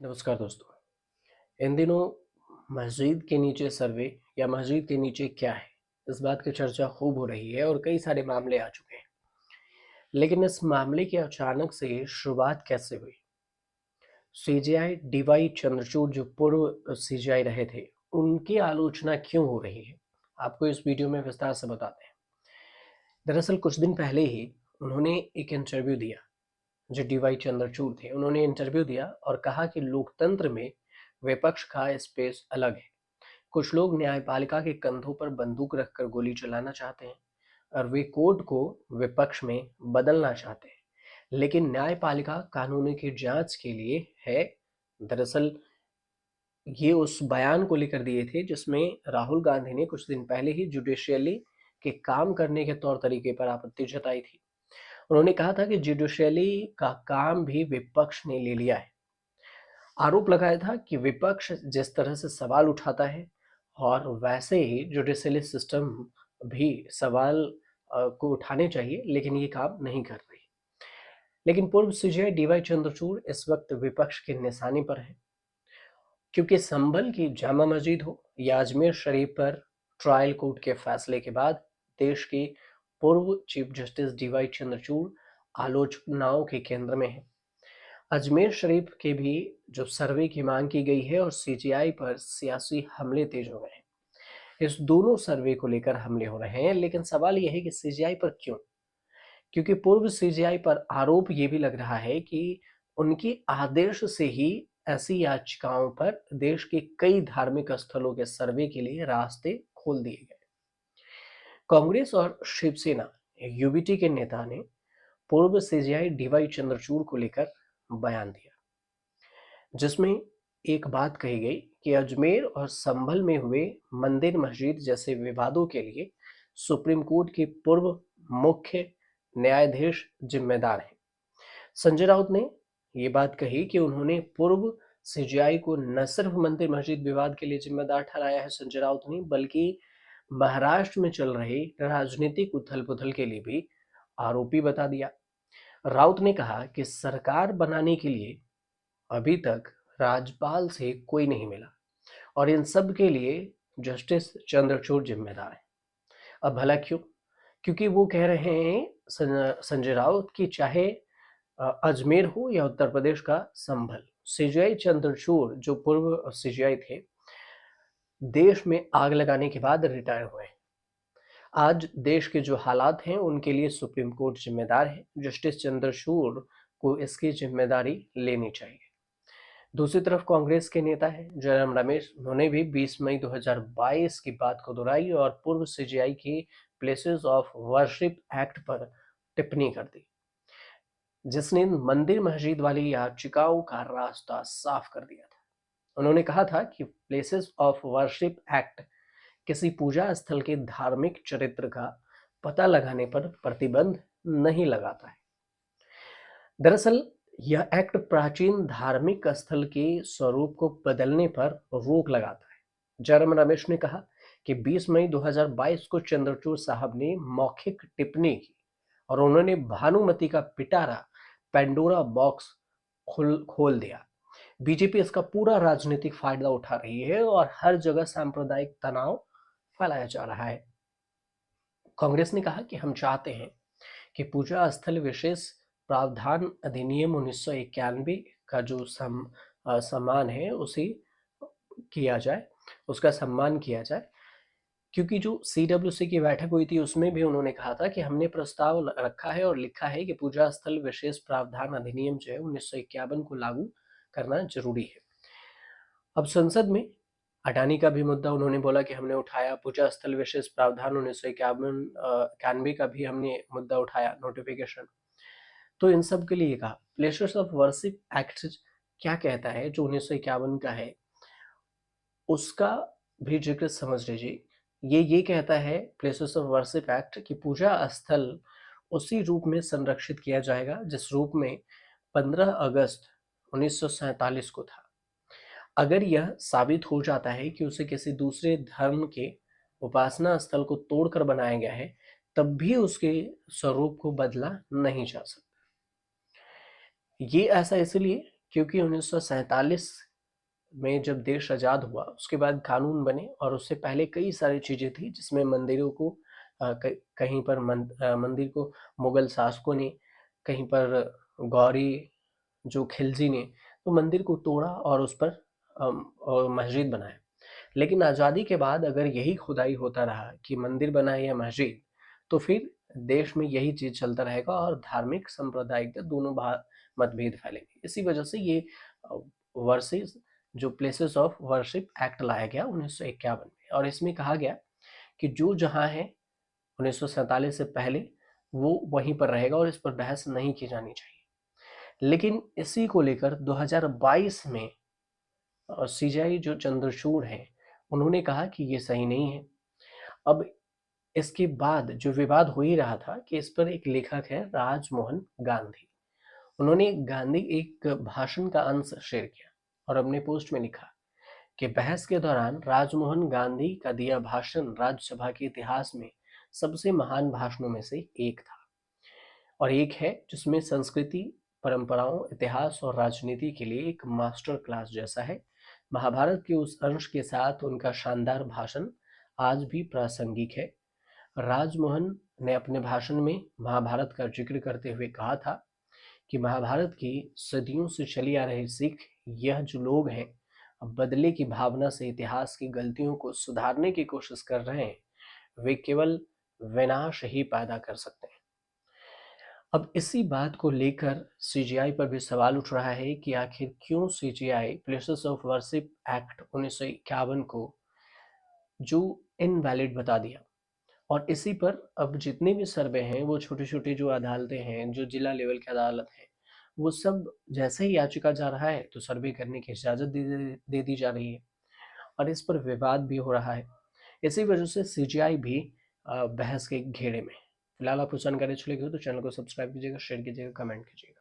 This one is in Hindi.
नमस्कार दोस्तों। इन दिनों मस्जिद के नीचे सर्वे या मस्जिद के नीचे क्या है, इस बात की चर्चा खूब हो रही है और कई सारे मामले आ चुके हैं। लेकिन इस मामले की अचानक से शुरुआत कैसे हुई? सीजीआई डीवाई चंद्रचूड़ जो पूर्व सीजीआई रहे थे, उनकी आलोचना क्यों हो रही है? आपको इस वीडियो में विस्तार से बताते हैं। दरअसल कुछ दिन पहले ही उन्होंने एक इंटरव्यू दिया। जो डीवाई चंद्रचूड़ थे, उन्होंने इंटरव्यू दिया और कहा कि लोकतंत्र में विपक्ष का स्पेस अलग है। कुछ लोग न्यायपालिका के कंधों पर बंदूक रखकर गोली चलाना चाहते हैं और वे कोर्ट को विपक्ष में बदलना चाहते हैं, लेकिन न्यायपालिका कानूनों की जांच के लिए है। दरअसल ये उस बयान को लेकर दिए थे जिसमें राहुल गांधी ने कुछ दिन पहले ही जुडिशियली के काम करने के तौर तरीके पर आपत्ति जताई थी। उन्होंने कहा था कि जुडिशियली का काम भी विपक्ष ने ले लिया है। आरोप लगाया था कि विपक्ष जिस तरह से सवाल उठाता है और वैसे ही जुडिशियली सिस्टम भी सवाल को उठाने चाहिए, लेकिन ये काम नहीं कर रही। लेकिन पूर्व सीजीआई डीवाई चंद्रचूड़ इस वक्त विपक्ष के निशाने पर है, क्योंकि संभल की जामा मस्जिद हो या अजमेर शरीफ पर ट्रायल कोर्ट के फैसले के बाद देश के पूर्व चीफ जस्टिस डीवाई चंद्रचूड़ आलोचनाओं के केंद्र में है। अजमेर शरीफ के भी जो सर्वे की मांग की गई है और सीजीआई पर सियासी हमले तेज हो गए हैं। इस दोनों सर्वे को लेकर हमले हो रहे हैं, लेकिन सवाल यह है कि सीजीआई पर क्यों? क्योंकि पूर्व सीजीआई पर आरोप ये भी लग रहा है कि उनके आदेश से ही ऐसी याचिकाओं पर देश के कई धार्मिक स्थलों के सर्वे के लिए रास्ते खोल दिए गए। कांग्रेस और शिवसेना यूबीटी के नेता ने पूर्व सीजीआई डीवाई चंद्रचूड़ को लेकर बयान दिया, जिसमें एक बात कही गई कि अजमेर और संभल में हुए मंदिर मस्जिद जैसे विवादों के लिए सुप्रीम कोर्ट के पूर्व मुख्य न्यायाधीश जिम्मेदार हैं। संजय राउत ने ये बात कही कि उन्होंने पूर्व सीजीआई को न सिर्फ मंदिर मस्जिद विवाद के लिए जिम्मेदार ठहराया है संजय राउत ने, बल्कि महाराष्ट्र में चल रही राजनीतिक उथल पुथल के लिए भी आरोपी बता दिया। राउत ने कहा कि सरकार बनाने के लिए अभी तक राज्यपाल से कोई नहीं मिला और इन सब के लिए जस्टिस चंद्रचूड़ जिम्मेदार है। अब भला क्यों? क्योंकि वो कह रहे हैं संजय राउत की चाहे अजमेर हो या उत्तर प्रदेश का संभल, सीजीआई चंद्रचूड़ जो पूर्व सीजीआई थे, देश में आग लगाने के बाद रिटायर हुए हैं। आज देश के जो हालात हैं उनके लिए सुप्रीम कोर्ट जिम्मेदार है। जस्टिस चंद्रचूड़ को इसकी जिम्मेदारी लेनी चाहिए। दूसरी तरफ कांग्रेस के नेता है जयराम रमेश, उन्होंने भी 20 मई 2022 की बात को दोहराई और पूर्व सीजीआई के प्लेसेस ऑफ वर्शिप एक्ट पर टिप्पणी कर दी, जिसने मंदिर मस्जिद वाली याचिकाओं का रास्ता साफ कर दिया था। उन्होंने कहा था कि प्लेसेस ऑफ वर्शिप एक्ट किसी पूजा स्थल के धार्मिक चरित्र का पता लगाने पर प्रतिबंध नहीं लगाता है। दरअसल यह एक्ट प्राचीन धार्मिक स्थल के स्वरूप को बदलने पर रोक लगाता है। जयराम रमेश ने कहा कि 20 मई 2022 को चंद्रचूड़ साहब ने मौखिक टिप्पणी की और उन्होंने भानुमति का पिटारा पेंडोरा बॉक्स खोल दिया। बीजेपी इसका पूरा राजनीतिक फायदा उठा रही है और हर जगह सांप्रदायिक तनाव फैलाया जा रहा है। कांग्रेस ने कहा कि हम चाहते हैं कि पूजा स्थल विशेष प्रावधान अधिनियम 1991 का जो सम्मान है उसे किया जाए, उसका सम्मान किया जाए, क्योंकि जो सीडब्ल्यूसी की बैठक हुई थी उसमें भी उन्होंने कहा था कि हमने प्रस्ताव रखा है और लिखा है कि पूजा स्थल विशेष प्रावधान अधिनियम जो है 1951 को लागू करना जरूरी है। अब संसद में अडानी का भी मुद्दा उन्होंने बोला कि हमने उठाया, पूजा स्थल विशेष प्रावधान 1991 का भी हमने मुद्दा उठाया, नोटिफिकेशन। तो इन सब के लिए कहा प्लेसेस ऑफ वर्शिप एक्ट क्या कहता है जो 1951 का है, उसका भी जिक्र समझ लीजिए। ये कहता है प्लेसेस ऑफ वर्शिप एक्ट कि पूजा स्थल उसी रूप में संरक्षित किया जाएगा जिस रूप में 15 अगस्त 1947 को था। अगर यह साबित हो जाता है कि उसे किसी दूसरे धर्म के उपासना स्थल को तोड़कर बनाया गया है, तब भी उसके स्वरूप को बदला नहीं जा सकता। ये ऐसा इसलिए क्योंकि 1947 में जब देश आज़ाद हुआ उसके बाद कानून बने और उससे पहले कई सारी चीज़ें थी जिसमें मंदिरों को कहीं पर मंदिर को मुगल शासकों ने, कहीं पर गौरी जो खिलजी ने तो मंदिर को तोड़ा और उस पर और मस्जिद बनाया। लेकिन आज़ादी के बाद अगर यही खुदाई होता रहा कि मंदिर बनाए या मस्जिद, तो फिर देश में यही चीज़ चलता रहेगा और धार्मिक सांप्रदायिक दोनों मतभेद फैलेंगे। इसी वजह से ये वर्सेस जो प्लेसेस ऑफ वर्शिप एक्ट लाया गया 1951 में, और इसमें कहा गया कि जो जहाँ है 1947 से पहले वो वहीं पर रहेगा और इस पर बहस नहीं की जानी चाहिए। लेकिन इसी को लेकर 2022 में सीजेआई जो चंद्रचूड़ हैं उन्होंने कहा कि ये सही नहीं है। अब इसके बाद जो विवाद हो ही रहा था कि इस पर एक लेखक है राजमोहन गांधी, उन्होंने गांधी एक भाषण का अंश शेयर किया और अपने पोस्ट में लिखा कि बहस के दौरान राजमोहन गांधी का दिया भाषण राज्यसभा के इतिहास में सबसे महान भाषणों में से एक था और एक है जिसमें संस्कृति, परंपराओं, इतिहास और राजनीति के लिए एक मास्टर क्लास जैसा है। महाभारत के उस अंश के साथ उनका शानदार भाषण आज भी प्रासंगिक है। राजमोहन ने अपने भाषण में महाभारत का जिक्र करते हुए कहा था कि महाभारत की सदियों से चली आ रही सीख यह जो लोग हैं अब बदले की भावना से इतिहास की गलतियों को सुधारने की कोशिश कर रहे हैं, वे केवल विनाश ही पैदा कर सकते हैं। अब इसी बात को लेकर सीजीआई पर भी सवाल उठ रहा है कि आखिर क्यों CGI places of worship act 1951 को जो इनवैलिड बता दिया। और इसी पर अब जितने भी सर्वे हैं वो छोटी छोटी जो अदालतें हैं, जो जिला लेवल की अदालत है, वो सब जैसे ही याचिका जा रहा है तो सर्वे करने की इजाज़त दे दी जा रही है और इस पर विवाद भी हो रहा है। इसी वजह से सीजीआई भी बहस के घेरे में। फिलहाल आपको जानकारी अच्छी लगी हो तो चैनल को सब्सक्राइब कीजिएगा, शेयर कीजिएगा, कमेंट कीजिएगा।